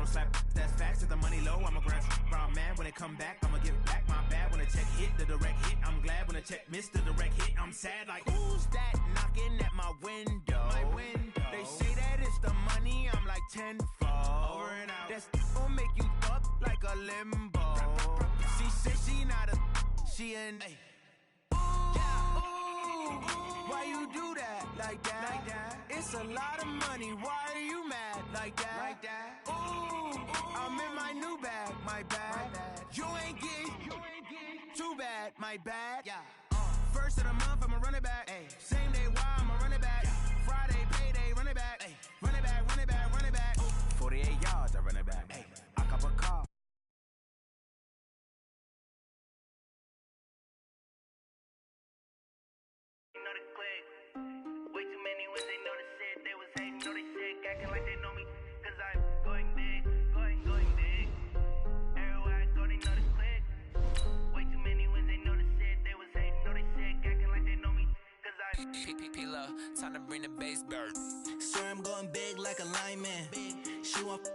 slap that's fast. If the money low, I'ma grab brown man. When it come back, I'ma give back my bad. When the check hit, the direct hit. I'm glad when the check missed the direct hit. I'm sad like, who's that knocking at my window? They say that it's the money, I'm like tenfold. Over and out. That's gon' make you up like a limbo. She said she not a, she an. Why you do that like that? It's a lot of money. Why are you mad like that? Ooh, I'm in my new bag, my bad. You ain't getting too bad, my bad. First of the month, I'ma run it back. Same day, why I'ma run it back. Friday, payday, run it back. Run it back, run it back, run it back. 48 yards, I run it back. I cop a car. Way too many when they know the shit. They was hating, know they sick, acting like they know me. Cause I'm going big, going big. Everywhere I go, they know the click. Way too many when they know the shit. They was hating, know they sick, acting like they know me. Cause I'm P-P-P-Love, time to bring the bass bird. Swear I'm going big like a lineman. She want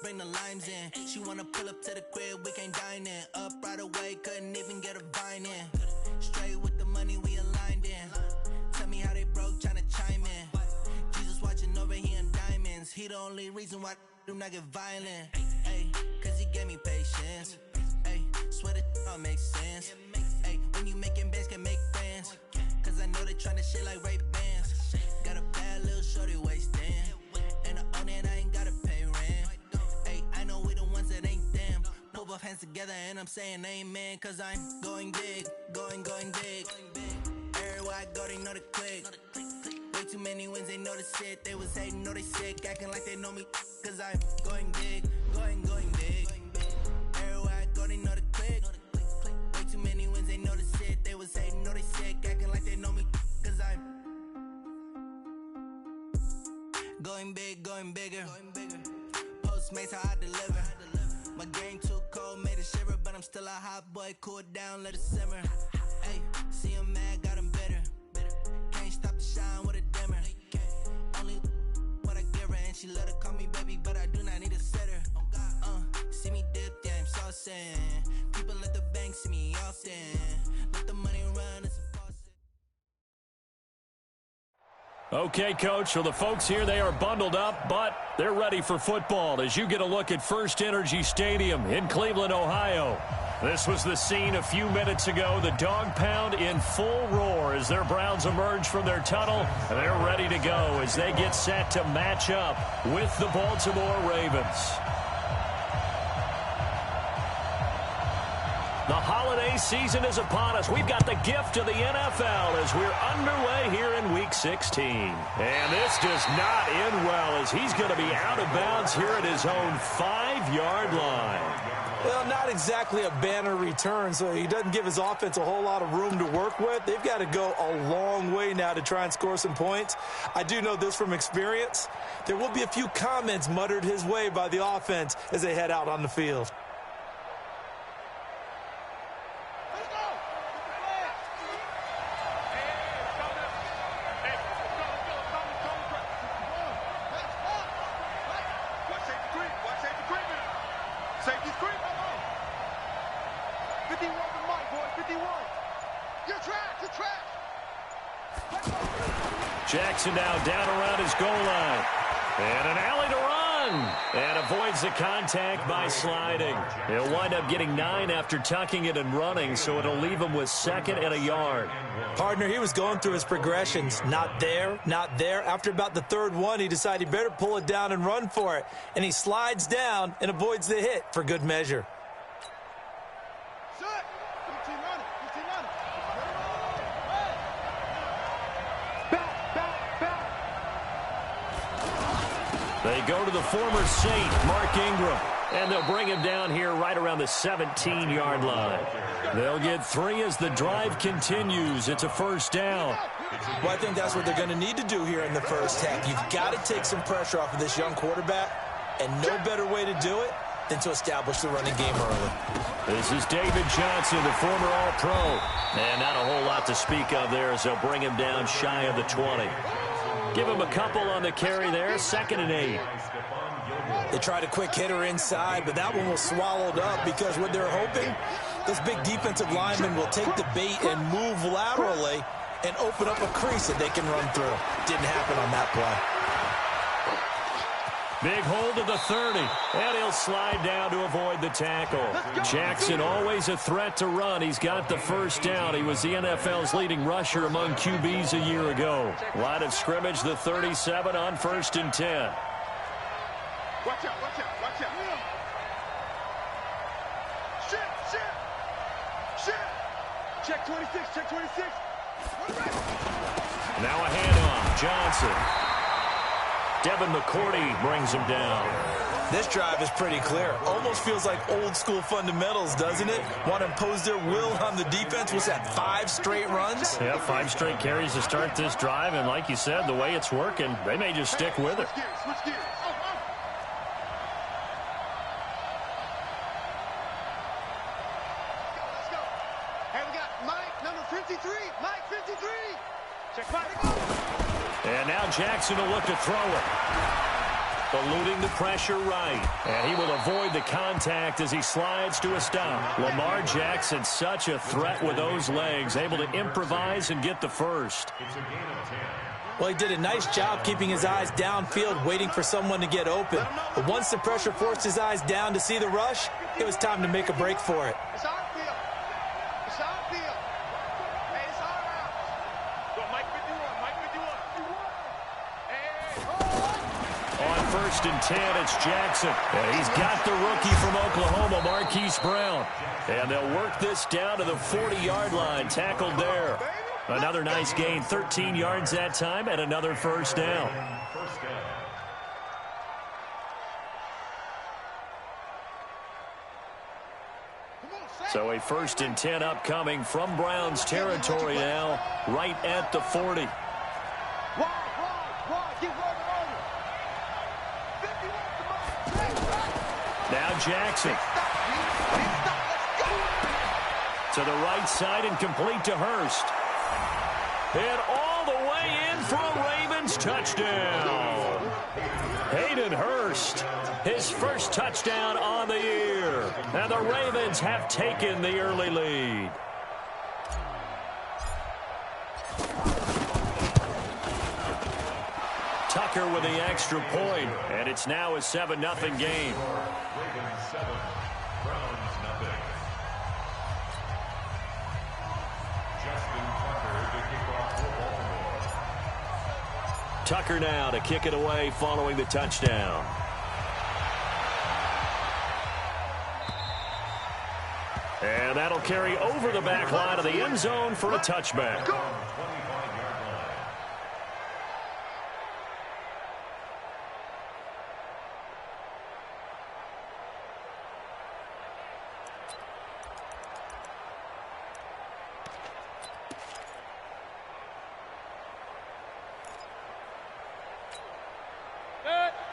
bring the limes in. She wanna pull up to the crib, we can't dine in. Up right away, couldn't even get a vine in. Straight with the money we aligned in. Tell me how they broke, tryna chime in. Jesus watching over here in diamonds. He the only reason why do not get violent. Ay, cause he gave me patience. Ay, swear that all makes sense. Ay, when you making bands can make friends. Cause I know they tryna shit like Ray Bans. Got a bad little shorty wasting. And I own it, I ain't gotta pay rent. Ay, I know we the ones that ain't them. Pull both hands together and I'm saying amen. Cause I'm going big, going big. Everywhere I go, they know the click. Way too many wins, they know the shit. They was hating, know they sick, acting like they know me. Cause I'm going big, going big. Everywhere I go, they know the click. Way too many wins, they know the shit. They was hating, know they sick, acting like they know me. Cause I'm going big, going bigger. Postmates, how I deliver. My game too cold, made it shiver. But I'm still a hot boy, cool it down, let it simmer. Ay, see him mad, got him bitter. Can't stop the shine with a dimmer. Only what I give her, and she let her call me baby, but I do not need a sitter. See me dip, yeah, I'm saucing. People at the bank see me often. Let the money run, it's a faucet. Okay, Coach, so the folks here, they are bundled up, but they're ready for football as you get a look at First Energy Stadium in Cleveland, Ohio. This was the scene a few minutes ago. The dog pound in full roar as their Browns emerge from their tunnel. And they're ready to go as they get set to match up with the Baltimore Ravens. The holiday season is upon us. We've got the gift of the NFL as we're underway here in Week 16. And this does not end well as he's going to be out of bounds here at his own 5-yard line. Well, not exactly a banner return, so he doesn't give his offense a whole lot of room to work with. They've got to go a long way now to try and score some points. I do know this from experience. There will be a few comments muttered his way by the offense as they head out on the field. Jackson now down around his goal line. And an alley to run. And avoids the contact by sliding. He'll wind up getting 9 after tucking it and running, so it'll leave him with 2nd and a yard. Partner, he was going through his progressions. Not there, not there. After about the 3rd one, he decided he better pull it down and run for it. And he slides down and avoids the hit for good measure. They go to the former Saint, Mark Ingram, and they'll bring him down here right around the 17-yard line. They'll get 3 as the drive continues. It's a first down. Well, I think that's what they're going to need to do here in the first half. You've got to take some pressure off of this young quarterback, and no better way to do it than to establish the running game early. This is David Johnson, the former All-Pro. And not a whole lot to speak of there as they'll bring him down shy of the 20. Give him a couple on the carry there, 2nd and 8. They tried a quick hitter inside, but that one was swallowed up because what they're hoping, those big defensive linemen will take the bait and move laterally and open up a crease that they can run through. Didn't happen on that play. Big hold to the 30, and he'll slide down to avoid the tackle. Jackson always a threat to run. He's got the first down. He was the NFL's leading rusher among QBs a year ago. Line of scrimmage, the 37 on 1st and 10. Watch out, watch out, watch out. Shit. Check 26, check 26. Now a handoff, Johnson. Devin McCourty brings him down. This drive is pretty clear. Almost feels like old school fundamentals, doesn't it? Want to impose their will on the defense. Was that 5 straight runs? Yeah, 5 straight carries to start this drive. And like you said, the way it's working, they may just stick with it. Switch gears. Let's go. Hey, we got Mike, number 53. Mike, 53. Check 5. And now Jackson will look to throw it. Eluding the pressure right. And he will avoid the contact as he slides to a stop. Lamar Jackson, such a threat with those legs, able to improvise and get the first. Well, he did a nice job keeping his eyes downfield, waiting for someone to get open. But once the pressure forced his eyes down to see the rush, it was time to make a break for it. It's our field. It's our field. Hey, it's our house. Go, Mike 51. Mike 51. On 1st and 10, it's Jackson. And he's got the rookie from Oklahoma, Marquise Brown. And they'll work this down to the 40-yard line, tackled there. Another nice gain, 13 yards that time, and another first down. So a 1st and 10 upcoming from Browns territory now, right at the 40. Now Jackson. To the right side and complete to Hurst. And all the way in for a Ravens touchdown. Hayden Hurst, his first touchdown on the year. And the Ravens have taken the early lead. Tucker with the extra point, and it's now a 7-0 game. Ravens 7, Browns nothing. Justin Tucker to kick off for Baltimore. Tucker now to kick it away following the touchdown. And that'll carry over the back line of the end zone for a touchback. 25-yard line.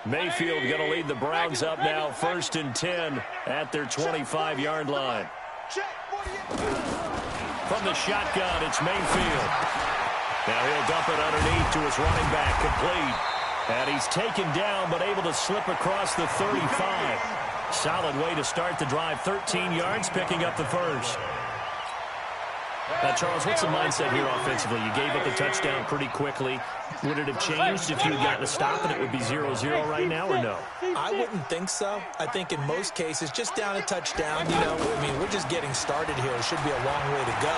Mayfield going to lead the Browns up now, 1st and 10 at their 25-yard line. From the shotgun, it's Mayfield. Now he'll dump it underneath to his running back, complete. And he's taken down, but able to slip across the 35. Solid way to start the drive, 13 yards, picking up the first. Now, Charles, what's the mindset here offensively? You gave up the touchdown pretty quickly. Would it have changed if you had gotten a stop and it would be 0-0 right now, or no? I wouldn't think so. I think in most cases, just down a touchdown, you know, I mean, we're just getting started here. It should be a long way to go.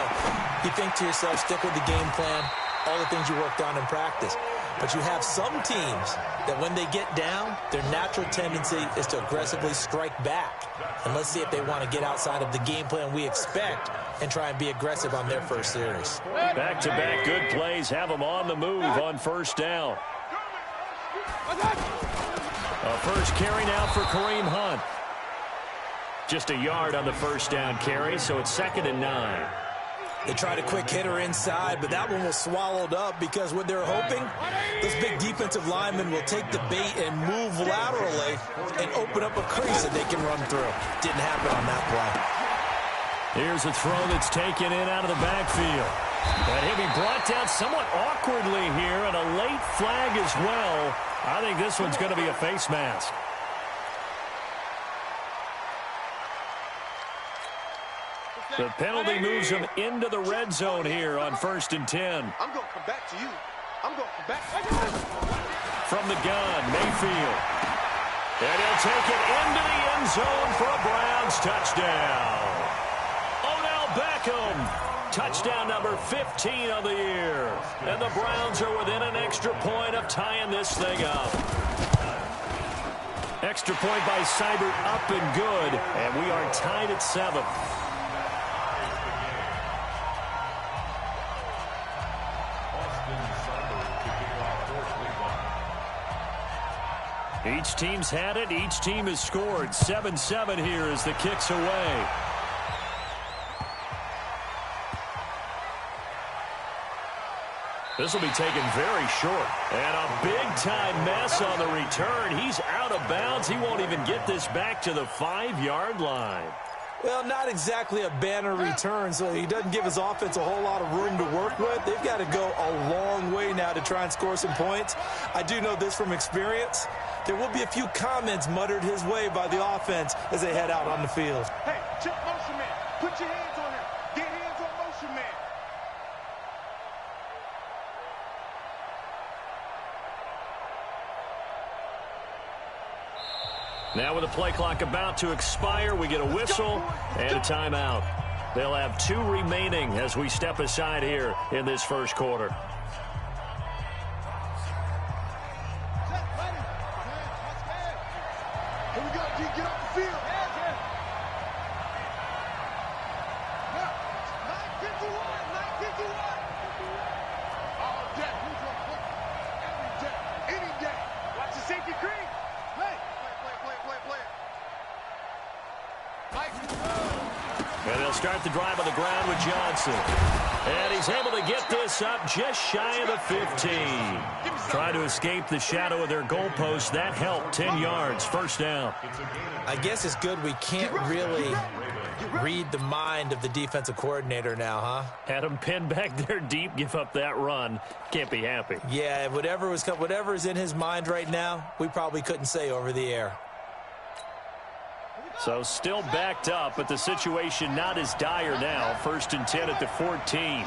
You think to yourself, stick with the game plan, all the things you worked on in practice. But you have some teams that when they get down, their natural tendency is to aggressively strike back. And let's see if they want to get outside of the game plan we expect and try and be aggressive on their first series. Back-to-back good plays have them on the move on first down. A first carry now for Kareem Hunt. Just a yard on the first down carry, so it's 2nd and 9. They tried a quick hitter inside, but that one was swallowed up because what they're hoping, those big defensive linemen will take the bait and move laterally and open up a crease that they can run through. Didn't happen on that play. Here's a throw that's taken in out of the backfield. And he'll be brought down somewhat awkwardly here, and a late flag as well. I think this one's going to be a face mask. The penalty moves them into the red zone here on 1st and 10. I'm going to come back to you. I'm going to come back to you. From the gun, Mayfield. And he'll take it into the end zone for a Browns touchdown. Odell Beckham. Touchdown number 15 of the year. And the Browns are within an extra point of tying this thing up. Extra point by Seibert up and good. And we are tied at 7. Each team's had it. Each team has scored. 7-7 here as the kick's away. This will be taken very short. And a big-time mess on the return. He's out of bounds. He won't even get this back to the 5-yard line. Well, not exactly a banner return, so he doesn't give his offense a whole lot of room to work with. They've got to go a long way now to try and score some points. I do know this from experience. There will be a few comments muttered his way by the offense as they head out on the field. Hey, check motion man. Put your hands on him. Get hands on motion man. Now with the play clock about to expire, we get a whistle and a timeout. They'll have 2 remaining as we step aside here in this first quarter. Here we go, D. Get off the field. 9:51. All day. Every day. Any day. Watch the safety green. Play. And they'll start the drive on the ground with Johnson. And he's able to get this up just shy of the 15. Trying to escape the shadow of their goalpost. That helped. 10 yards. First down. I guess it's good we can't really read the mind of the defensive coordinator now, huh? Had him pinned back there deep, give up that run. Can't be happy. Yeah, whatever's in his mind right now, we probably couldn't say over the air. So still backed up, but the situation not as dire now. 1st and 10 at the 14.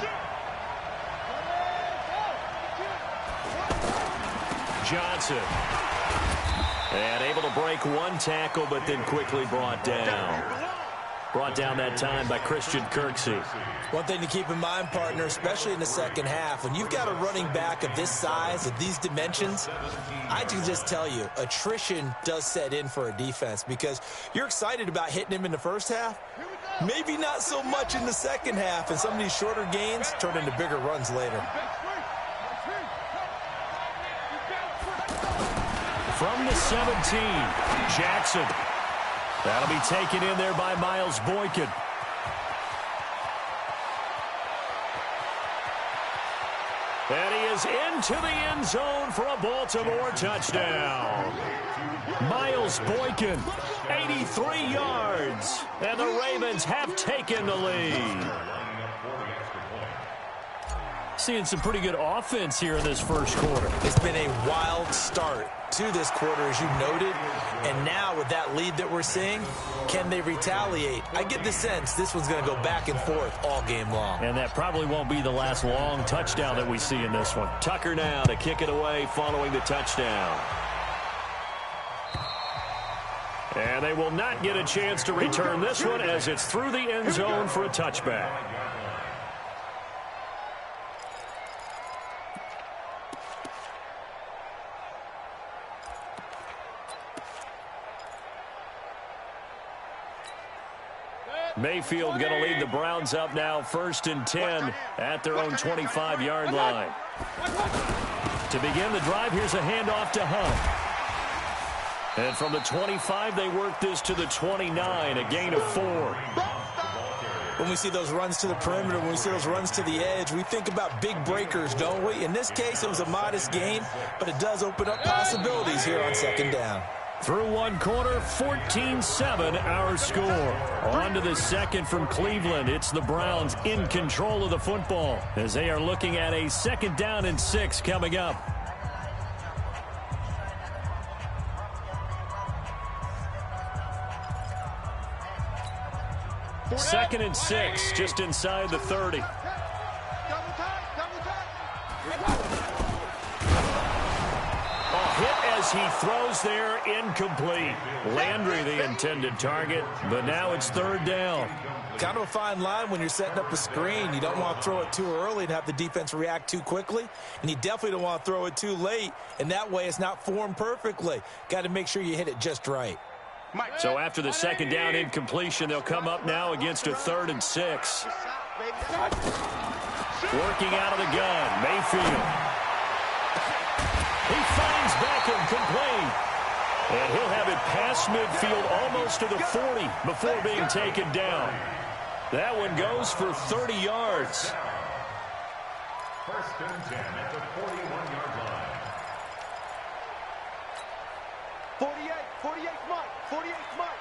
Johnson. And able to break one tackle, but then quickly brought down. Brought down that time by Christian Kirksey. One thing to keep in mind, partner, especially in the second half, when you've got a running back of this size, of these dimensions, I can just tell you, attrition does set in for a defense because you're excited about hitting him in the first half. Maybe not so much in the second half, and some of these shorter gains turn into bigger runs later. From the 17, Jackson. That'll be taken in there by Miles Boykin. And he is into the end zone for a Baltimore touchdown. Miles Boykin, 83 yards. And the Ravens have taken the lead. Seeing some pretty good offense here in this first quarter. It's been a wild start to this quarter, as you noted. And now with that lead that we're seeing, can they retaliate? I get the sense this one's going to go back and forth all game long. And that probably won't be the last long touchdown that we see in this one. Tucker now to kick it away following the touchdown. And they will not get a chance to return this one as it's through the end zone for a touchback. Mayfield going to lead the Browns up now 1st and 10 at their own 25-yard line. To begin the drive, here's a handoff to Hunt. And from the 25, they work this to the 29, a gain of 4. When we see those runs to the perimeter, when we see those runs to the edge, we think about big breakers, don't we? In this case, it was a modest gain, but it does open up possibilities here on 2nd down. Through one quarter, 14-7 our score. On to the second from Cleveland. It's the Browns in control of the football as they are looking at a 2nd down and 6 coming up. 2nd and 6, just inside the 30. Hit as he throws there, incomplete. Landry the intended target, but now it's 3rd down. Kind of a fine line when you're setting up a screen. You don't want to throw it too early and have the defense react too quickly, and you definitely don't want to throw it too late, and that way it's not formed perfectly. Got to make sure you hit it just right. So after the 2nd down incompletion, they'll come up now against a 3rd and 6. Working out of the gun, Mayfield. He finds Beckham complete. And he'll have it past midfield almost to the 40 before being taken down. That one goes for 30 yards. 1st and 10 at the 41-yard line. 48 Mike.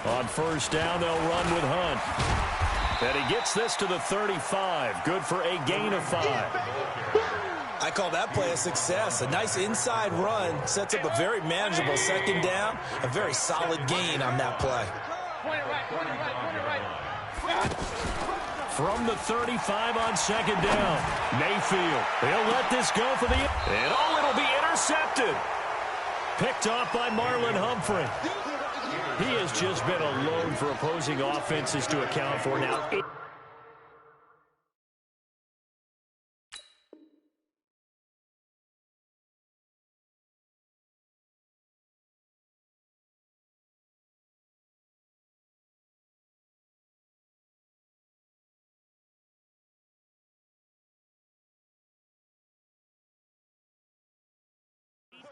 On 1st down, they'll run with Hunt. And he gets this to the 35. Good for a gain of 5. I call that play a success. A nice inside run sets up a very manageable 2nd down. A very solid gain on that play. From the 35 on 2nd down, Mayfield. He'll let this go for the... And it'll be intercepted. Picked off by Marlon Humphrey. He has just been a load for opposing offenses to account for now.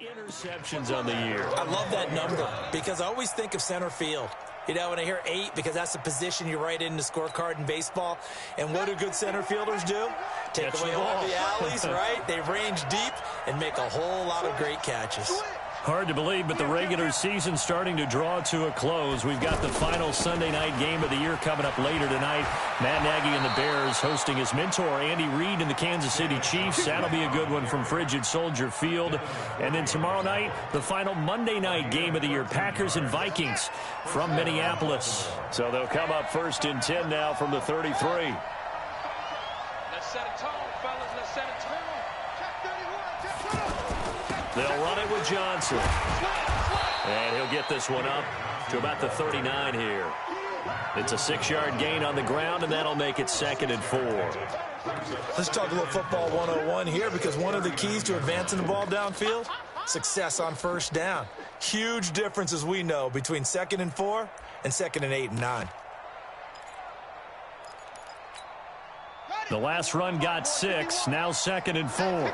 Interceptions on the year. I love that number because I always think of center field. You know, when I hear 8, because that's the position you write in the scorecard in baseball. And what do good center fielders do? Take away all the alleys, right? They range deep and make a whole lot of great catches. Hard to believe, but the regular season's starting to draw to a close. We've got the final Sunday night game of the year coming up later tonight. Matt Nagy and the Bears hosting his mentor, Andy Reid, and the Kansas City Chiefs. That'll be a good one from Frigid Soldier Field. And then tomorrow night, the final Monday night game of the year, Packers and Vikings from Minneapolis. So they'll come up 1st and 10 now from the 33. Let's set a tone, fellas. Let's set a tone. They'll run it with Johnson. And he'll get this one up to about the 39 here. It's a 6-yard gain on the ground, and that'll make it 2nd and 4. Let's talk a little football 101 here, because one of the keys to advancing the ball downfield, success on 1st down. Huge difference, as we know, between 2nd and 4 and 2nd and 8 and 9. The last run got 6, now 2nd and 4.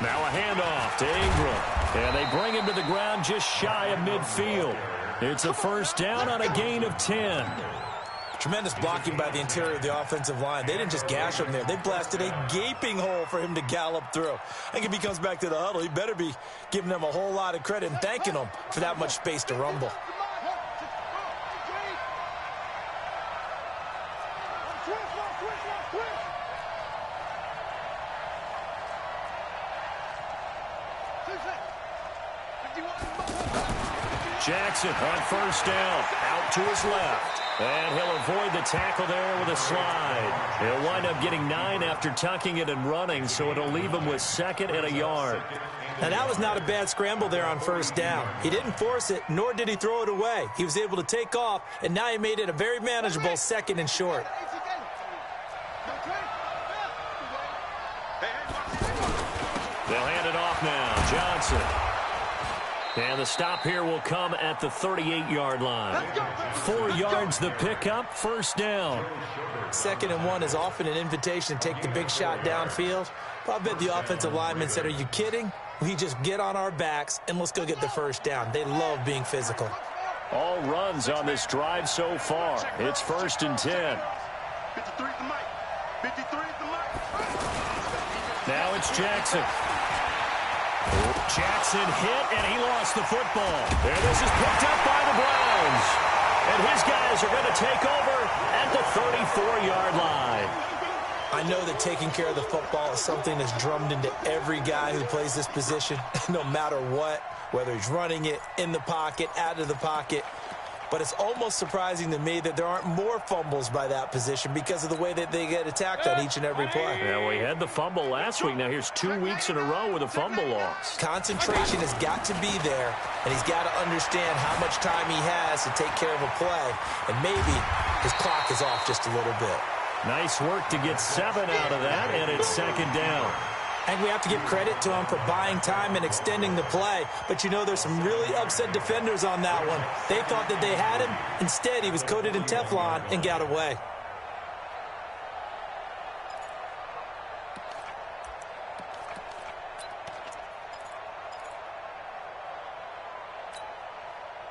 Now a handoff to Ingram. And they bring him to the ground just shy of midfield. It's a 1st down on a gain of 10. Tremendous blocking by the interior of the offensive line. They didn't just gash him there. They blasted a gaping hole for him to gallop through. I think if he comes back to the huddle, he better be giving them a whole lot of credit and thanking them for that much space to rumble. Jackson on 1st down, out to his left. And he'll avoid the tackle there with a slide. He'll wind up getting 9 after tucking it and running, so it'll leave him with 2nd and a yard. Now, that was not a bad scramble there on 1st down. He didn't force it, nor did he throw it away. He was able to take off, and now he made it a very manageable 2nd and short. They'll hand it off now. Johnson. And the stop here will come at the 38-yard line. 4 yards the pickup, 1st down. 2nd and 1 is often an invitation to take the big shot downfield. But I bet the offensive lineman said, are you kidding? We just get on our backs and let's go get the 1st down. They love being physical. All runs on this drive so far. It's 1st and 10. 53 is the mic. 53 is the mic. Now it's Jackson. Jackson hit, and he lost the football. And this is picked up by the Browns. And his guys are going to take over at the 34-yard line. I know that taking care of the football is something that's drummed into every guy who plays this position, no matter what, whether he's running it, in the pocket, out of the pocket. But it's almost surprising to me that there aren't more fumbles by that position because of the way that they get attacked on each and every play. Yeah, we had the fumble last week. Now here's 2 weeks in a row with a fumble loss. Concentration has got to be there, and he's got to understand how much time he has to take care of a play. And maybe his clock is off just a little bit. Nice work to get 7 out of that, and it's second down. And we have to give credit to him for buying time and extending the play. But, you know, there's some really upset defenders on that one. They thought that they had him. Instead, he was coated in Teflon and got away.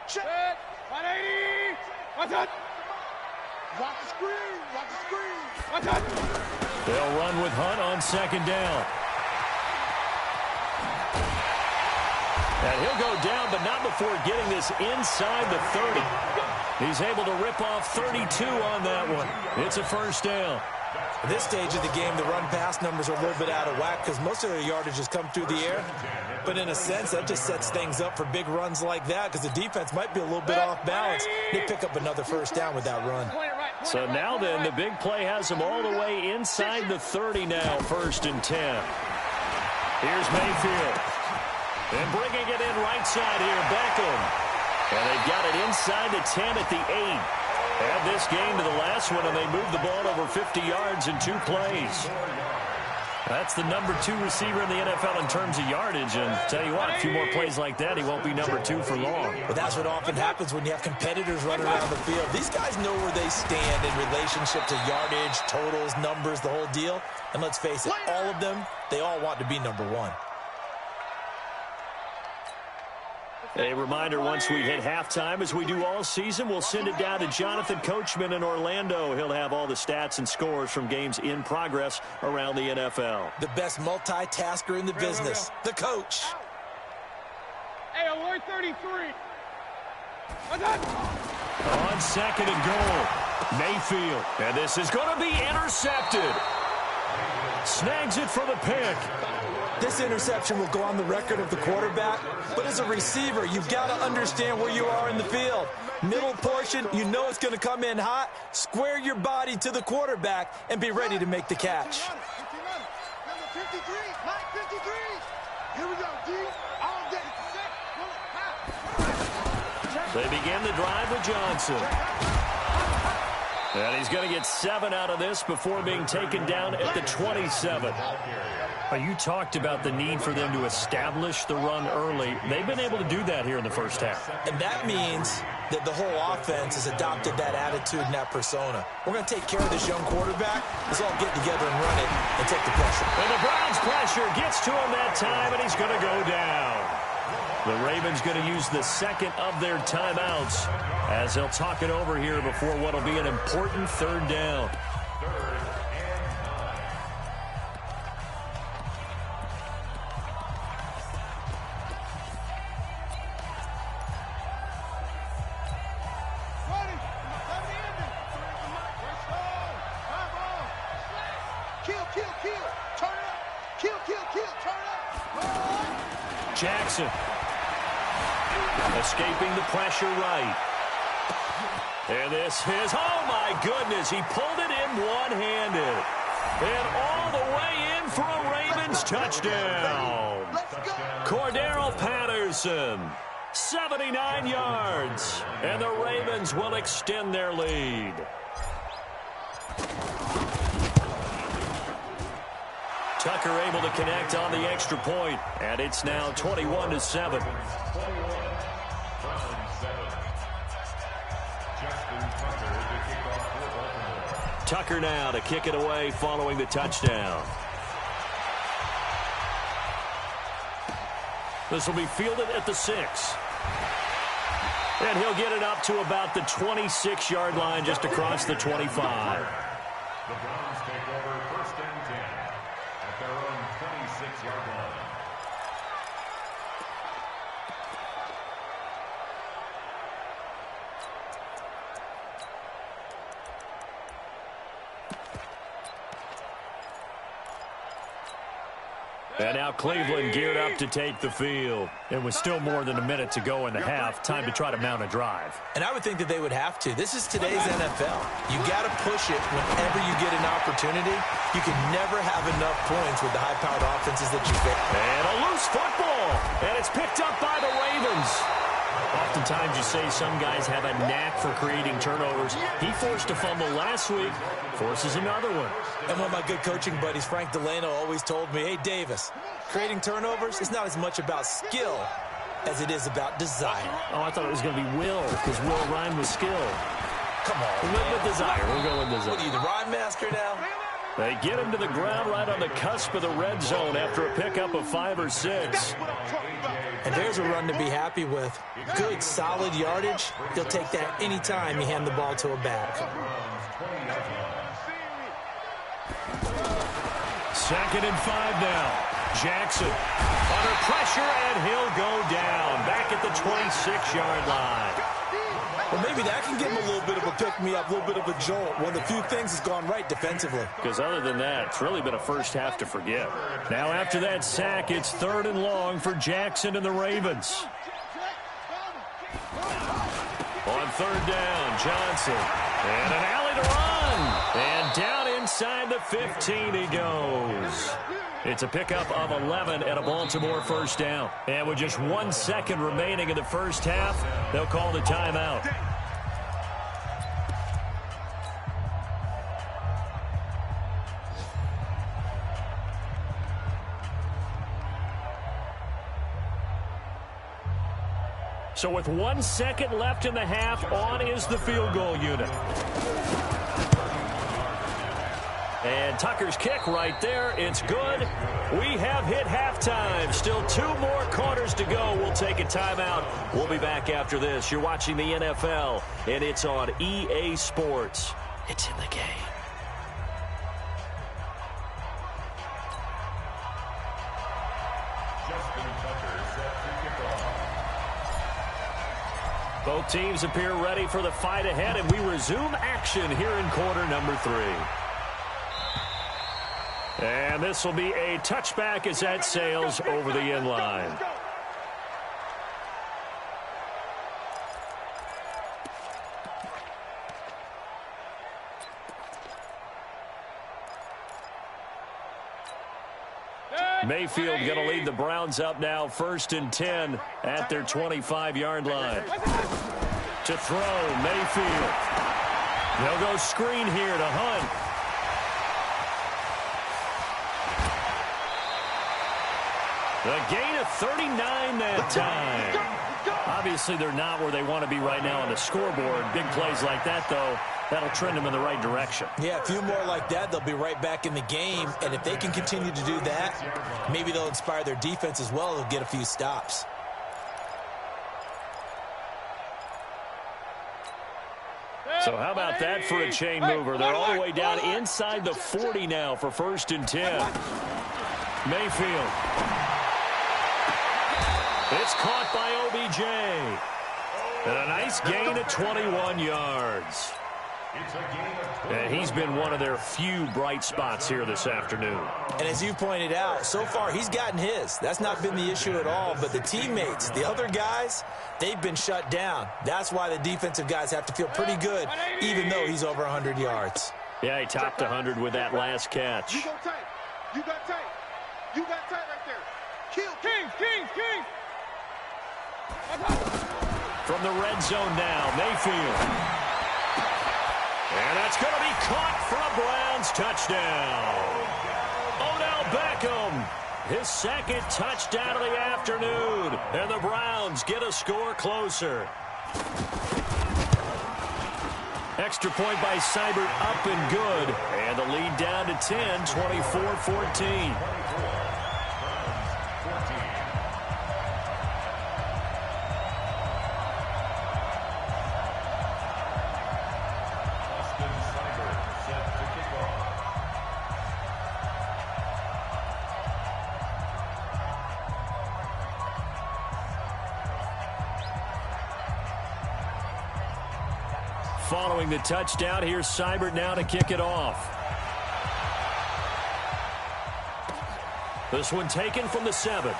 Check. 180. What's up? Watch the screen. Watch the screen. What's up? They'll run with Hunt on second down. And he'll go down, but not before getting this inside the 30. He's able to rip off 32 on that one. It's a first down. At this stage of the game, the run-pass numbers are a little bit out of whack because most of their yardage has come through the air. But in a sense, that just sets things up for big runs like that because the defense might be a little bit off balance. They pick up another first down with that run. So now then, the big play has them all the way inside the 30 now, 1st and 10. Here's Mayfield. And bringing it in right side here, Beckham. And they've got it inside the 10 at the 8. Add this game to the last one, and they moved the ball over 50 yards in 2 plays. That's the number 2 receiver in the NFL in terms of yardage. And tell you what, a few more plays like that, he won't be number 2 for long. But that's what often happens when you have competitors running around the field. These guys know where they stand in relationship to yardage, totals, numbers, the whole deal. And let's face it, all of them, they all want to be number 1. A reminder, once we hit halftime, as we do all season, we'll send it down to Jonathan Coachman in Orlando. He'll have all the stats and scores from games in progress around the NFL. The best multitasker in the business, the coach. Hey, alert 33. What's up? On second and goal, Mayfield. And this is going to be intercepted. Snags it for the pick. This interception will go on the record of the quarterback, but as a receiver, you've got to understand where you are in the field. Middle portion, you know it's going to come in hot. Square your body to the quarterback and be ready to make the catch. Number 53, Mike 53. Here we go, D. All day. Set. They begin the drive with Johnson. And he's going to get 7 out of this before being taken down at the 27. You talked about the need for them to establish the run early. They've been able to do that here in the first half. And that means that the whole offense has adopted that attitude and that persona. We're going to take care of this young quarterback. Let's all get together and run it and take the pressure. And the Browns' pressure gets to him that time, and he's going to go down. The Ravens going to use the second of their timeouts as they'll talk it over here before what will be an important 3rd down. Jackson escaping the pressure right. And this is, oh my goodness, he pulled it in one-handed. And all the way in for a Ravens touchdown. Cordero Patterson, 79 yards. And the Ravens will extend their lead. Tucker able to connect on the extra point, and it's now 21-7. Tucker now to kick it away following the touchdown. This will be fielded at the 6. And he'll get it up to about the 26-yard line just across the 25. The Browns take over 1st and 10 at their own 26-yard line. And now Cleveland geared up to take the field. And with still more than a minute to go in the half, time to try to mount a drive. And I would think that they would have to. This is today's NFL. You got to push it whenever you get an opportunity. You can never have enough points with the high-powered offenses that you face. And a loose football. And it's picked up by the Ravens. Oftentimes you say some guys have a knack for creating turnovers. He forced a fumble last week, forces another one. And one of my good coaching buddies, Frank Delano, always told me, hey, Davis, creating turnovers is not as much about skill as it is about desire. Oh, I thought it was going to be will, because will rhyme with skill. Come on, We'll go with desire. We'll go with desire. What are you, the rhyme master now? They get him to the ground right on the cusp of the red zone after a pickup of 5 or 6. And there's a run to be happy with. Good, solid yardage. He'll take that anytime you hand the ball to a back. 2nd and 5 now. Jackson under pressure, and he'll go down back at the 26-yard line. Well, maybe that can give him a little bit of a pick-me-up, a little bit of a jolt. One of the few things has gone right defensively. Because other than that, it's really been a first half to forget. Now after that sack, it's 3rd and long for Jackson and the Ravens. On 3rd down, Johnson. And an alley to run. And down inside the 15 he goes. It's a pickup of 11 and a Baltimore first down. And with just 1 second remaining in the first half, they'll call the timeout. So with 1 second left in the half, on is the field goal unit. And Tucker's kick right there. It's good. We have hit halftime. Still 2 more quarters to go. We'll take a timeout. We'll be back after this. You're watching the NFL, and it's on EA Sports. It's in the game. Both teams appear ready for the fight ahead, and we resume action here in quarter number 3. And this will be a touchback as that sails over the end line. Mayfield going to lead the Browns up now, 1st and 10 at their 25-yard line. To throw, Mayfield. They'll go screen here to Hunt. A gain of 39 that time. Obviously, they're not where they want to be right now on the scoreboard. Big plays like that, though, that'll trend them in the right direction. Yeah, a few more like that, they'll be right back in the game. And if they can continue to do that, maybe they'll inspire their defense as well. They'll get a few stops. So how about that for a chain mover? They're all the way down inside the 40 now for 1st and 10. Mayfield. It's caught by OBJ. And a nice gain of 21 yards. And he's been one of their few bright spots here this afternoon. And as you pointed out, so far he's gotten his. That's not been the issue at all. But the teammates, the other guys, they've been shut down. That's why the defensive guys have to feel pretty good, even though he's over 100 yards. Yeah, he topped 100 with that last catch. You go tight. You got tight. You got tight right there. Kill. King. From the red zone now, Mayfield. And that's going to be caught for a Browns touchdown. Odell Beckham, his 2nd touchdown of the afternoon. And the Browns get a score closer. Extra point by Seibert, up and good. And the lead down to 10, 24-14. Following the touchdown, here's Seibert now to kick it off. This one taken from the 7.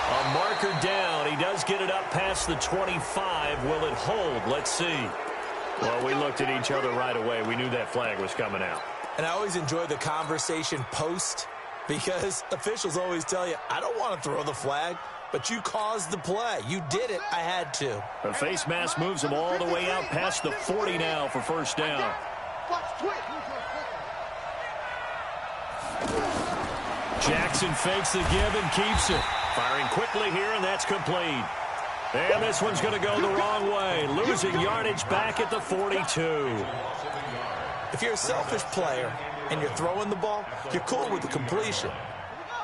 A marker down. He does get it up past the 25. Will it hold? Let's see. Well, we looked at each other right away. We knew that flag was coming out. And I always enjoy the conversation post because officials always tell you, I don't want to throw the flag, but you caused the play. You did it. I had to. The face mask moves him all the way out past the 40 now for first down. Jackson fakes the give and keeps it. Firing quickly here, and that's complete. And this one's going to go the wrong way. Losing yardage back at the 42. If you're a selfish player and you're throwing the ball, you're cool with the completion.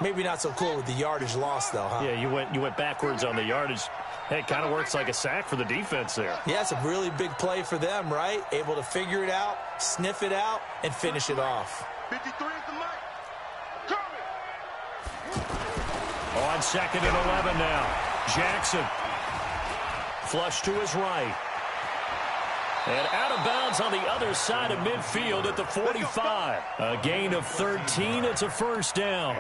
Maybe not so cool with the yardage loss, though, huh? Yeah, you went backwards on the yardage. Hey, it kind of works like a sack for the defense there. Yeah, it's a really big play for them, right? Able to figure it out, sniff it out, and finish it off. 53 is the mic. On 2nd and 11 now. Jackson. Flush to his right. And out of bounds on the other side of midfield at the 45. A gain of 13. It's a first down.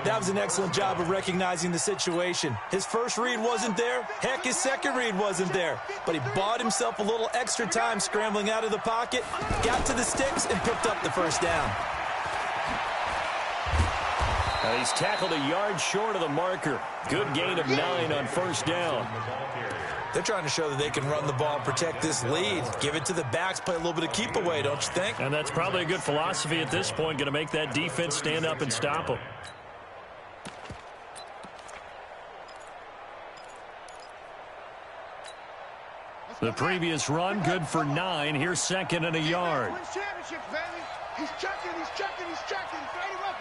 That was an excellent job of recognizing the situation. His first read wasn't there. Heck, his second read wasn't there. But he bought himself a little extra time scrambling out of the pocket, got to the sticks, and picked up the first down. And he's tackled a yard short of the marker. Good gain of 9 on first down. They're trying to show that they can run the ball and protect this lead. Give it to the backs, play a little bit of keep away, don't you think? And that's probably a good philosophy at this point, going to make that defense stand up and stop them. The previous run, good for 9. Here's 2nd and a yard. He's checking. Fight him up.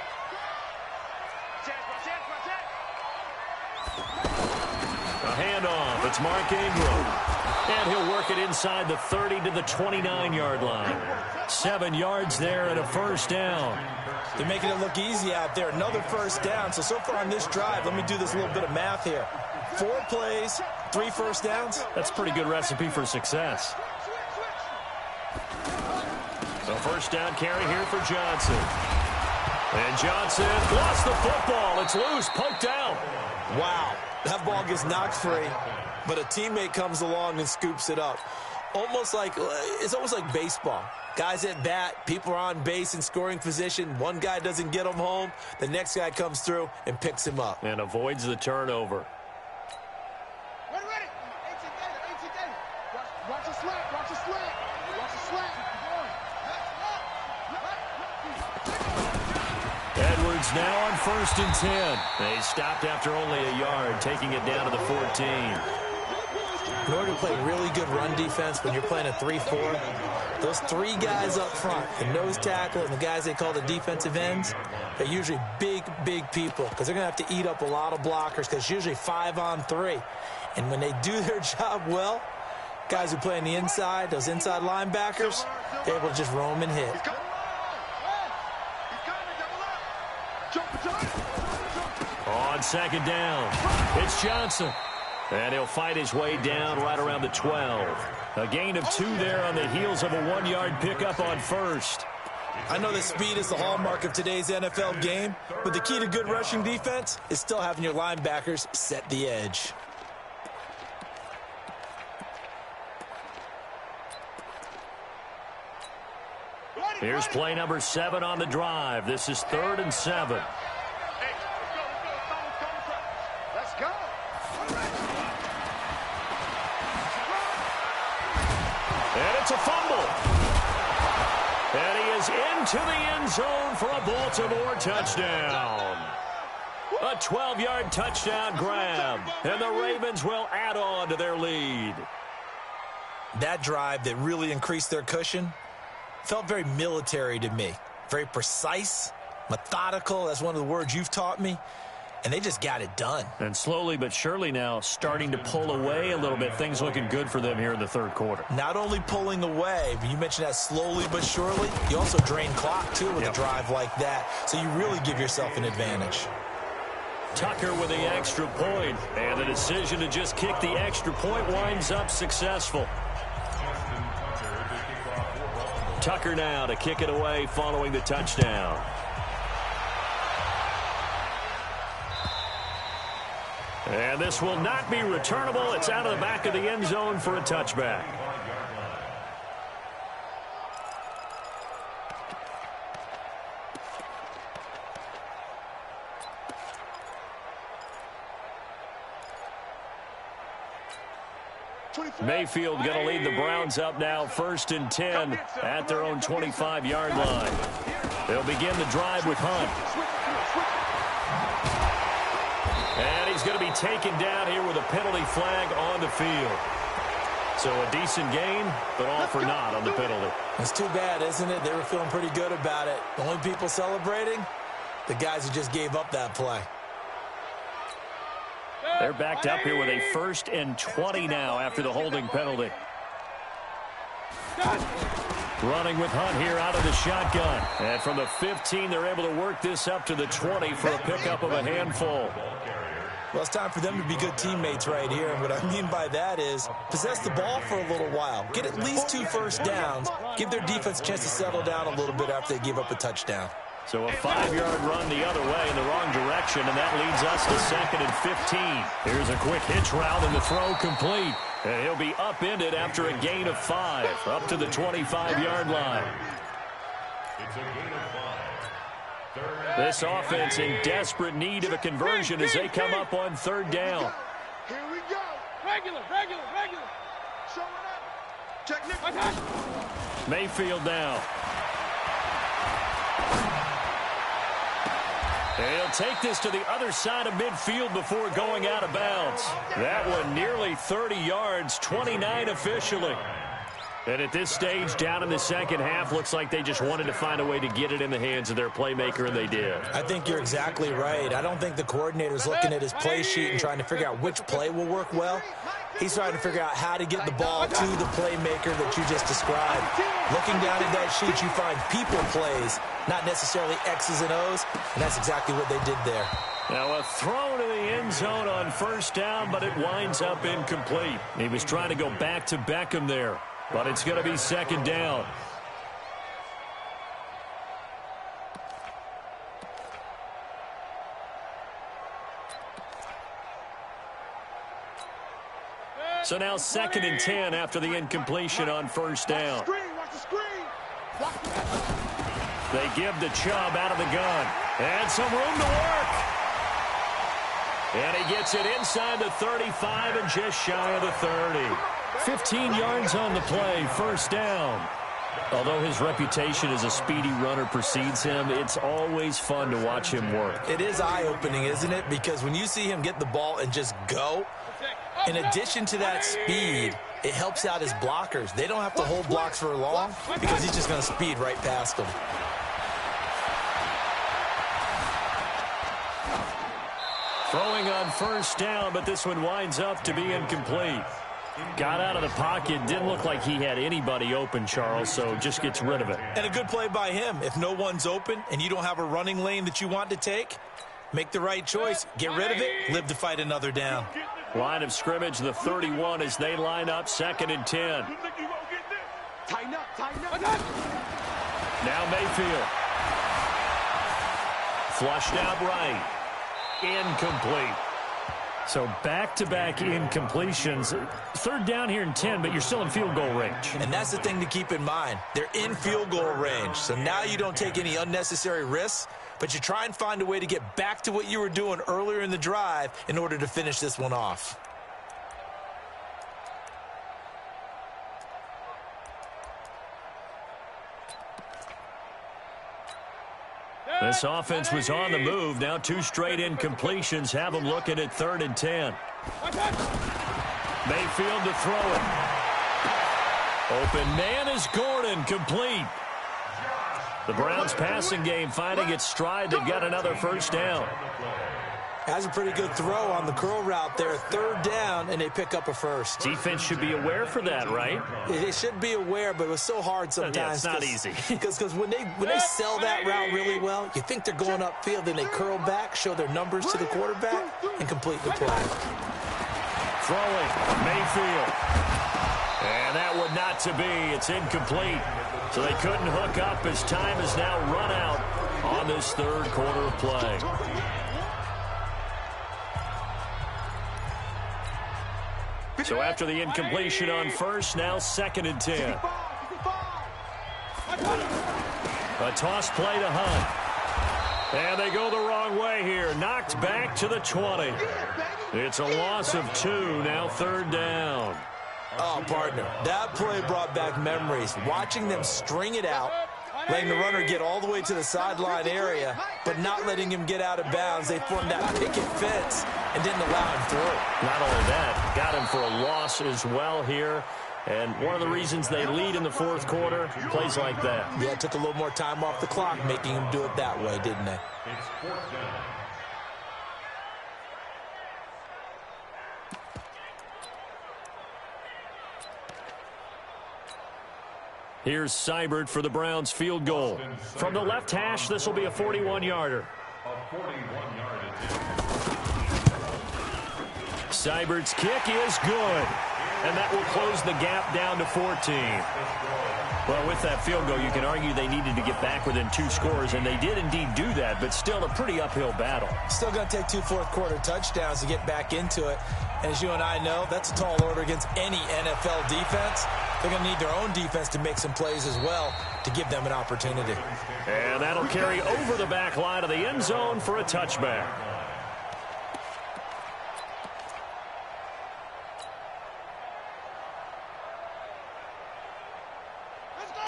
A handoff. It's Mark Ingram. And he'll work it inside the 30 to the 29-yard line. 7 yards there and a first down. They're making it look easy out there. Another first down. So far on this drive, let me do this little bit of math here. 4 plays, 3 first downs. That's a pretty good recipe for success. So first down carry here for Johnson. And Johnson lost the football. It's loose, poked out. Wow, that ball gets knocked free, but a teammate comes along and scoops it up. It's almost like baseball. Guys at bat, people are on base in scoring position. One guy doesn't get him home. The next guy comes through and picks him up. And avoids the turnover. Ready. Watch the slant. Edwards now on 1st and 10. They stopped after only a yard, taking it down to the 14. In order to play really good run defense when you're playing a 3-4, those 3 guys up front, the nose tackle and the guys they call the defensive ends, they're usually big people because they're going to have to eat up a lot of blockers because it's usually 5 on 3. And when they do their job well, guys who play on the inside, those inside linebackers, they're able to just roam and hit. On 2nd down, it's Johnson. And he'll fight his way down right around the 12. A gain of 2 there on the heels of a 1-yard pickup on first. I know that speed is the hallmark of today's NFL game, but the key to good rushing defense is still having your linebackers set the edge. Here's play number 7 on the drive. This is 3rd and 7. Let's go. And it's a fumble. And he is into the end zone for a Baltimore touchdown. A 12-yard touchdown grab. And the Ravens will add on to their lead. That drive that really increased their cushion felt very military to me. Very precise, methodical. That's one of the words you've taught me. And they just got it done. And slowly but surely now starting to pull away a little bit. Things looking good for them here in the 3rd quarter. Not only pulling away, but you mentioned that slowly but surely. You also drain clock, too, with a drive like that. So you really give yourself an advantage. Tucker with the extra point. And the decision to just kick the extra point winds up successful. Tucker now to kick it away following the touchdown. And this will not be returnable. It's out of the back of the end zone for a touchback. Mayfield going to lead the Browns up now, 1st and 10 at their own 25-yard line. They'll begin the drive with Hunt. And he's going to be taken down here with a penalty flag on the field. So a decent game, but all for naught on the penalty. It's too bad, isn't it? They were feeling pretty good about it. The only people celebrating, the guys who just gave up that play. They're backed up here with a 1st and 20 now after the holding penalty. Running with Hunt here out of the shotgun. And from the 15, they're able to work this up to the 20 for a pickup of a handful. Well, it's time for them to be good teammates right here. And what I mean by that is possess the ball for a little while. Get at least 2 first downs. Give their defense a chance to settle down a little bit after they give up a touchdown. So a 5-yard run the other way in the wrong direction, and that leads us to 2nd and 15. Here's a quick hitch route, and the throw complete. And he'll be upended after a gain of 5, up to the 25-yard line. It's a gain of 5. This offense in desperate need of a conversion as they come up on 3rd down. Here we go. Regular. Showing up. Check Nick. Mayfield now. He'll take this to the other side of midfield before going out of bounds. That one nearly 30 yards, 29 officially. And at this stage, down in the second half, looks like they just wanted to find a way to get it in the hands of their playmaker, and they did. I think you're exactly right. I don't think the coordinator's looking at his play sheet and trying to figure out which play will work well. He's trying to figure out how to get the ball to the playmaker that you just described. Looking down at that sheet, you find people plays, not necessarily X's and O's, and that's exactly what they did there. Now a throw to the end zone on 1st down, but it winds up incomplete. He was trying to go back to Beckham there, but it's going to be 2nd down. So now 2nd and 10 after the incompletion on 1st down. They give the Chubb out of the gun. And some room to work. And he gets it inside the 35 and just shy of the 30. 15 yards on the play, 1st down. Although his reputation as a speedy runner precedes him, it's always fun to watch him work. It is eye-opening, isn't it? Because when you see him get the ball and just go, in addition to that speed, it helps out his blockers. They don't have to hold blocks for long because he's just going to speed right past them. Throwing on 1st down, but this one winds up to be incomplete. Got out of the pocket. Didn't look like he had anybody open, Charles, so just gets rid of it. And a good play by him. If no one's open and you don't have a running lane that you want to take, make the right choice. Get rid of it. Live to fight another down. Line of scrimmage, the 31 as they line up, 2nd and 10. Tighten up. Now Mayfield. Flushed out right. Incomplete. So back-to-back incompletions. 3rd down here and 10, but you're still in field goal range. And that's the thing to keep in mind. They're in field goal range. So now you don't take any unnecessary risks, but you try and find a way to get back to what you were doing earlier in the drive in order to finish this one off. This offense was on the move. Now 2 straight incompletions have them looking at 3rd and 10. Mayfield to throw it. Open man is Gordon, complete. The Browns passing game finding its stride. They've got another 1st down. Has a pretty good throw on the curl route there. 3rd down, and they pick up a 1st. Defense should be aware for that, right? They should be aware, but it was so hard sometimes. Yeah, it's not easy. Because when they sell that route really well, you think they're going upfield, then they curl back, show their numbers to the quarterback, and complete the play. Throwing, Mayfield. And that would not to be. It's incomplete. So they couldn't hook up as time has now run out on this 3rd quarter of play. So after the incompletion on first, now 2nd and 10. A toss play to Hunt. And they go the wrong way here. Knocked back to the 20. It's a loss of 2, now 3rd down. Oh, partner, that play brought back memories. Watching them string it out, letting the runner get all the way to the sideline area, but not letting him get out of bounds. They formed that picket fence and didn't allow him through. Not only that, got him for a loss as well here. And one of the reasons they lead in the 4th quarter, plays like that. Yeah, it took a little more time off the clock, making him do it that way, didn't they? It's 4th down. Here's Seibert for the Browns field goal. From the left hash, this will be a 41-yarder. A 41-yard attempt. Seibert's kick is good. And that will close the gap down to 14. Well, with that field goal, you can argue they needed to get back within 2 scores, and they did indeed do that, but still a pretty uphill battle. Still going to take 2 fourth-quarter touchdowns to get back into it. And as you and I know, that's a tall order against any NFL defense. They're going to need their own defense to make some plays as well to give them an opportunity. And that'll carry over the back line of the end zone for a touchback.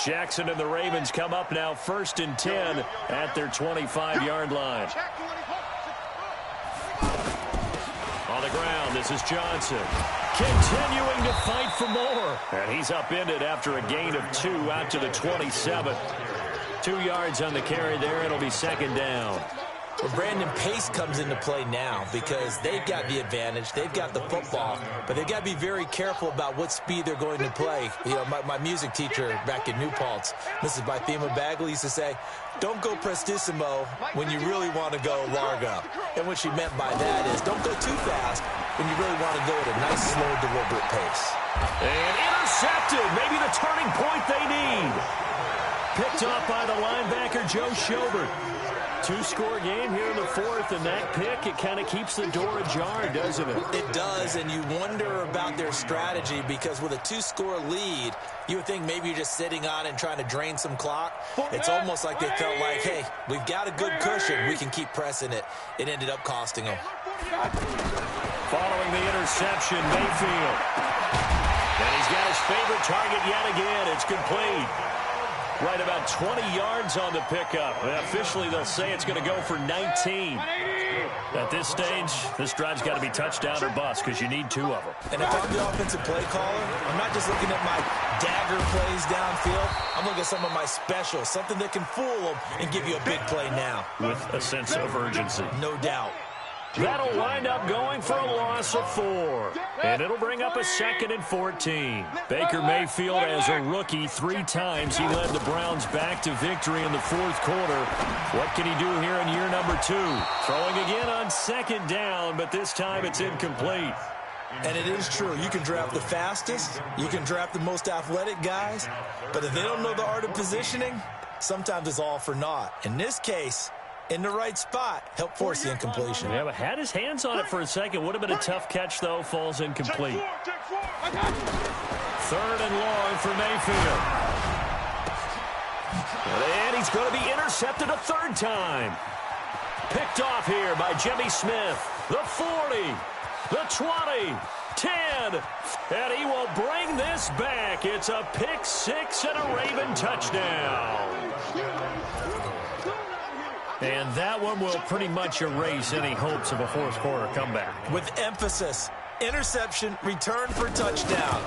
Jackson and the Ravens come up now 1st and 10 at their 25-yard line. On the ground, this is Johnson. Continuing to fight for more. And he's upended after a gain of 2 out to the 27. 2 yards on the carry there. It'll be 2nd down. Well, Brandon, pace comes into play now because they've got the advantage. They've got the football, but they've got to be very careful about what speed they're going to play. You know, my music teacher back in New Paltz, Mrs. Bythema Bagley, used to say, don't go prestissimo when you really want to go largo. And what she meant by that is don't go too fast when you really want to go at a nice, slow, deliberate pace. And intercepted, maybe the turning point they need. Picked off by the linebacker, Joe Schobert. 2-score game here in the 4th, and that pick, it kind of keeps the door ajar, doesn't it? It does, and you wonder about their strategy because with a 2-score lead, you would think maybe you're just sitting on and trying to drain some clock. It's almost like they felt like, hey, we've got a good cushion. We can keep pressing it. It ended up costing them. Following the interception, Mayfield. And he's got his favorite target yet again. It's complete. Right about 20 yards on the pickup. Officially, they'll say it's going to go for 19. At this stage, this drive's got to be touchdown or bust because you need 2 of them. And if I'm the offensive play caller, I'm not just looking at my dagger plays downfield. I'm looking at some of my specials, something that can fool them and give you a big play now. With a sense of urgency. No doubt. That'll wind up going for a loss of 4. And it'll bring up a 2nd and 14. Baker Mayfield, as a rookie, 3 times he led the Browns back to victory in the 4th quarter. What can he do here in year number 2? Throwing again on 2nd down, but this time it's incomplete. And it is true. You can draft the fastest. You can draft the most athletic guys. But if they don't know the art of positioning, sometimes it's all for naught. In this case, in the right spot, help force the incompletion. Yeah, but had his hands on it for a second. Would have been a tough catch, though. Falls incomplete. 3rd and long for Mayfield. And he's going to be intercepted a 3rd time. Picked off here by Jimmy Smith. The 40, the 20, 10. And he will bring this back. It's a pick 6 and a Raven touchdown. And that one will pretty much erase any hopes of a 4th quarter comeback. With emphasis, interception, return for touchdown.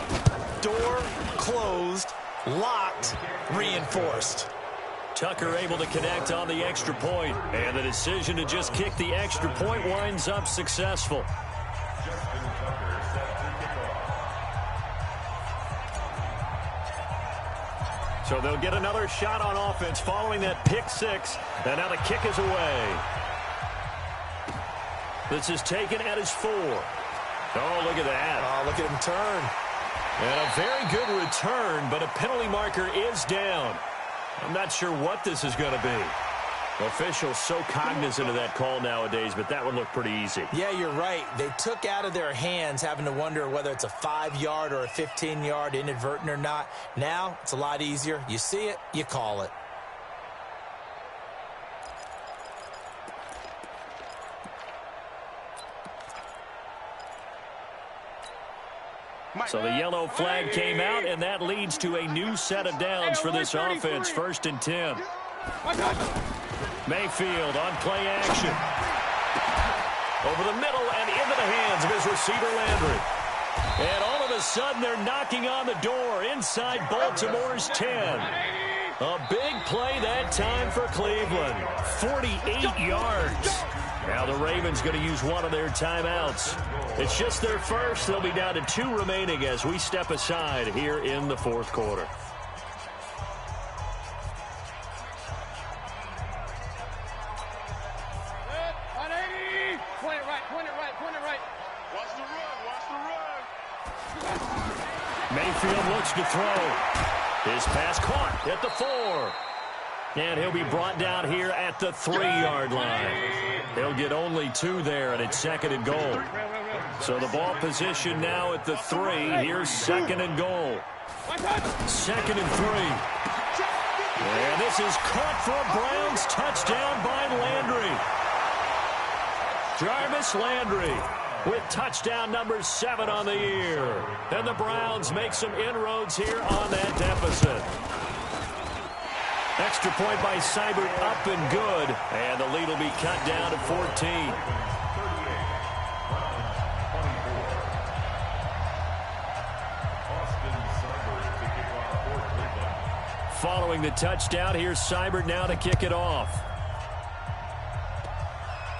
Door closed, locked, reinforced. Tucker able to connect on the extra point. And the decision to just kick the extra point winds up successful. So they'll get another shot on offense following that pick 6. And now the kick is away. This is taken at his 4. Oh, look at that. Oh, look at him turn. And a very good return, but a penalty marker is down. I'm not sure what this is going to be. Officials so cognizant of that call nowadays, but that would look pretty easy. Yeah, you're right. They took out of their hands having to wonder whether it's a 5-yard or a 15-yard inadvertent or not. Now, it's a lot easier. You see it, you call it. So the yellow flag came out, and that leads to a new set of downs for this offense. 1st and 10. Mayfield on play action. Over the middle and into the hands of his receiver, Landry. And all of a sudden, they're knocking on the door inside Baltimore's 10. A big play that time for Cleveland. 48 yards. Now the Ravens going to use one of their timeouts. It's just their first. They'll be down to 2 remaining as we step aside here in the 4th quarter. Mayfield looks to throw. His pass caught at the 4. And he'll be brought down here at the 3-yard line. He'll get only 2 there, and it's 2nd and goal. So the ball position now at the 3. Here's 2nd and goal. 2nd and 3. And this is caught for a Browns touchdown by Landry. Jarvis Landry with touchdown number 7 on the year. And the Browns make some inroads here on that deficit. Extra point by Seibert up and good. And the lead will be cut down to 14. Following the touchdown, here's Seibert now to kick it off.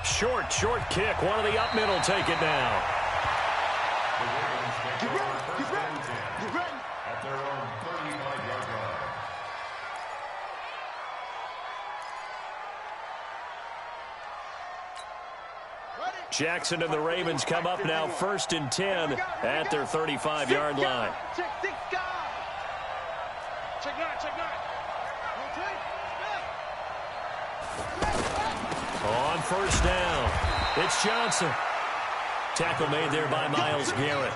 Short kick. One of the up middle take it now. Get ready. At their own 35-yard line. Jackson and the Ravens come up now 1st and 10 at their 35-yard line. Check 6 guys. Check 9. On 1st down, it's Johnson. Tackle made there by Myles Garrett.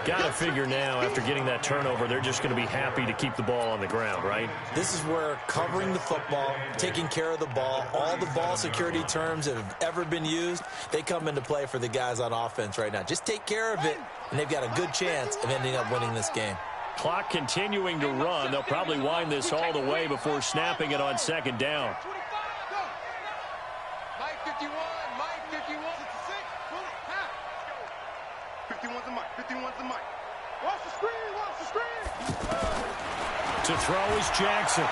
Got to figure now, after getting that turnover, they're just going to be happy to keep the ball on the ground, right? This is where covering the football, taking care of the ball, all the ball security terms that have ever been used, they come into play for the guys on offense right now. Just take care of it, and they've got a good chance of ending up winning this game. Clock continuing to run. They'll probably wind this all the way before snapping it on 2nd down. Mike 51. 51's the mic. Watch the screen. To throw is Jackson.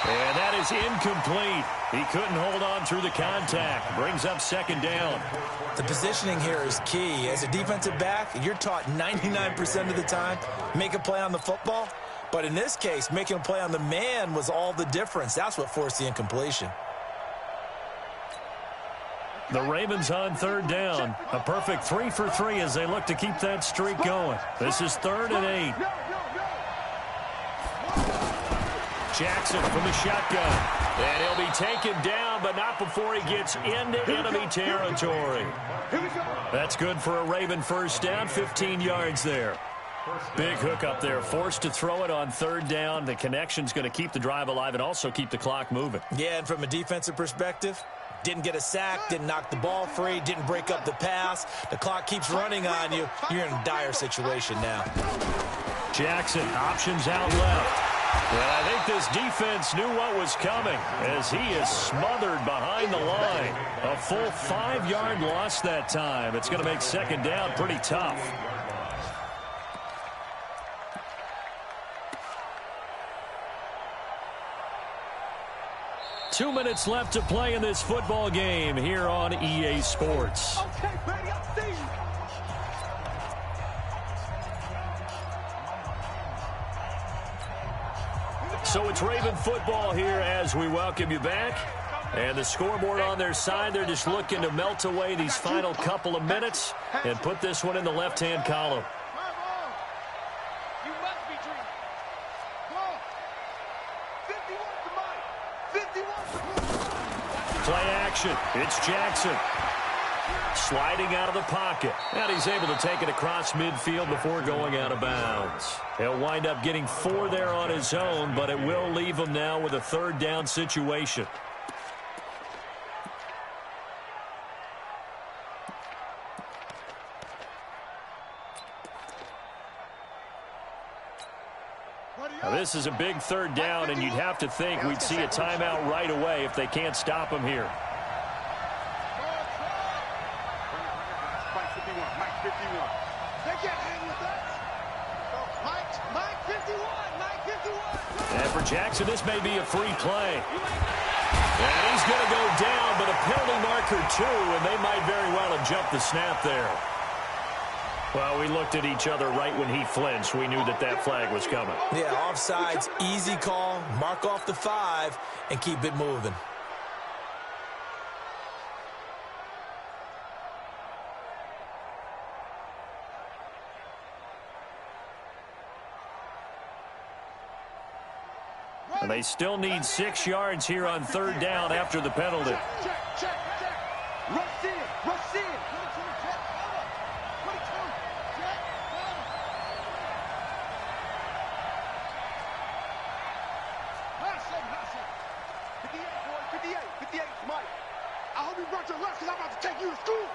And that is incomplete. He couldn't hold on through the contact. Brings up 2nd down. The positioning here is key. As a defensive back, you're taught 99% of the time, make a play on the football. But in this case, making a play on the man was all the difference. That's what forced the incompletion. The Ravens on 3rd down. A perfect 3 for 3 as they look to keep that streak going. This is 3rd and 8. Jackson from the shotgun. And he'll be taken down, but not before he gets into enemy territory. That's good for a Raven 1st down, 15 yards there. Big hook up there, forced to throw it on 3rd down. The connection's going to keep the drive alive and also keep the clock moving. Yeah, and from a defensive perspective, didn't get a sack, didn't knock the ball free, didn't break up the pass. The clock keeps running on you. You're in a dire situation now. Jackson, options out left. Well, I think this defense knew what was coming as he is smothered behind the line. A full 5-yard loss that time. It's going to make 2nd down pretty tough. Two minutes left to play in this football game here on EA Sports. Okay, baby, I see you. So it's Raven football here as we welcome you back. And the scoreboard on their side, they're just looking to melt away these final couple of minutes and put this one in the left-hand column. You must be dreaming. Come on. 51's the mic. Play action. It's Jackson. Sliding out of the pocket. And he's able to take it across midfield before going out of bounds. He'll wind up getting 4 there on his own, but it will leave him now with a 3rd down situation. Now, this is a big 3rd down, and you'd have to think we'd see a timeout right away if they can't stop him here. Mike 51. They can't hang with us. Mike 51. Mike 51. And for Jackson, this may be a free play. And he's going to go down, but a penalty marker too, and they might very well have jumped the snap there. Well, we looked at each other right when he flinched. We knew that that flag was coming. Yeah, offsides, easy call. Mark off the 5 and keep it moving. And they still need 6 yards here on 3rd down after the penalty. Check. Rush in. Hustle. 58, boy. 58, Mike. I hope you brought your lunch because I'm about to take you to school.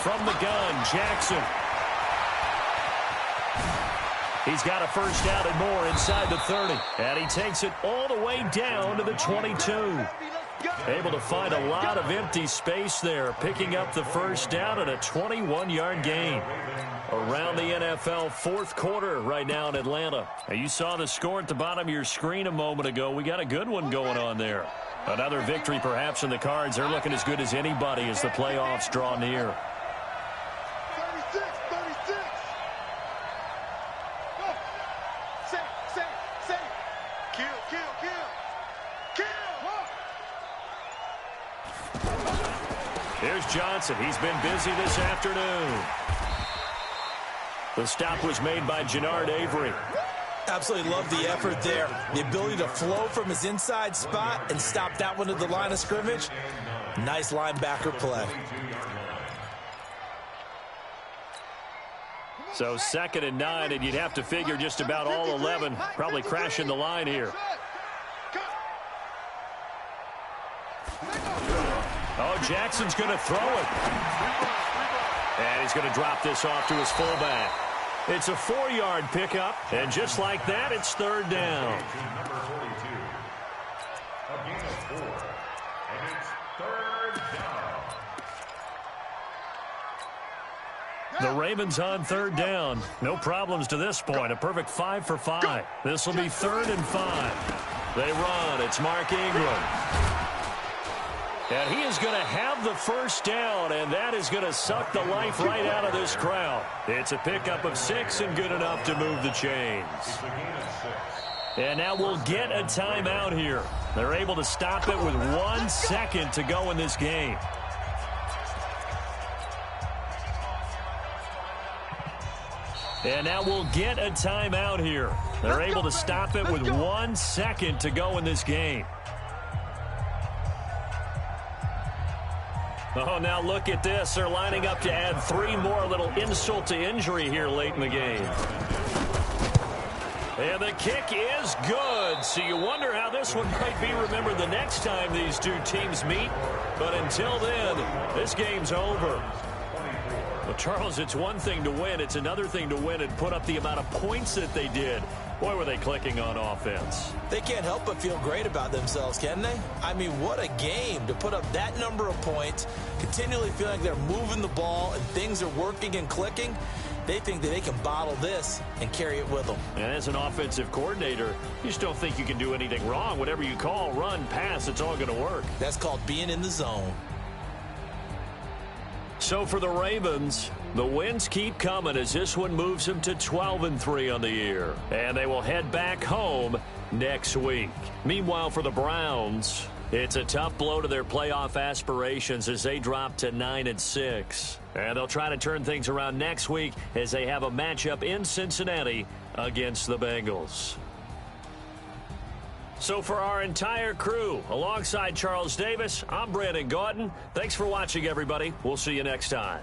From the gun, Jackson. He's got a 1st down and more inside the 30. And he takes it all the way down to the 22. Able to find a lot of empty space there, picking up the 1st down and a 21-yard gain. Around the NFL 4th quarter right now in Atlanta. And you saw the score at the bottom of your screen a moment ago. We got a good one going on there. Another victory perhaps in the cards. They're looking as good as anybody as the playoffs draw near. 36. Go. Say. Kill. Here's Johnson. He's been busy this afternoon. The stop was made by Jannard Avery. Absolutely love the effort there. The ability to flow from his inside spot and stop that one at the line of scrimmage. Nice linebacker play. So 2nd and 9, and you'd have to figure just about all 11 probably crashing the line here. Oh, Jackson's going to throw it. And he's going to drop this off to his fullback. It's a 4-yard pickup, and just like that, it's 3rd down. Number 42. A gain of 4. And it's 3rd down. The Ravens on 3rd down. No problems to this point. A perfect 5 for 5. This will be 3rd and 5. They run. It's Mark Ingram. And he is going to have the 1st down, and that is going to suck the life right out of this crowd. It's a pickup of 6 and good enough to move the chains. And now we'll get a timeout here. They're able to stop it with 1 second to go in this game. And now we'll get a timeout here. They're able to stop it with 1 second to go in this game. Oh, now look at this. They're lining up to add 3 more, little insult to injury here late in the game. And the kick is good. So you wonder how this one might be remembered the next time these two teams meet. But until then, this game's over. Well, Charles, it's one thing to win. It's another thing to win and put up the amount of points that they did. Boy, were they clicking on offense. They can't help but feel great about themselves, can they? I mean, what a game to put up that number of points, continually feeling like they're moving the ball and things are working and clicking. They think that they can bottle this and carry it with them. And as an offensive coordinator, you just don't think you can do anything wrong. Whatever you call, run, pass, it's all going to work. That's called being in the zone. So for the Ravens, the wins keep coming as this one moves them to 12-3 on the year. And they will head back home next week. Meanwhile, for the Browns, it's a tough blow to their playoff aspirations as they drop to 9-6. And they'll try to turn things around next week as they have a matchup in Cincinnati against the Bengals. So for our entire crew, alongside Charles Davis, I'm Brandon Gaudin. Thanks for watching, everybody. We'll see you next time.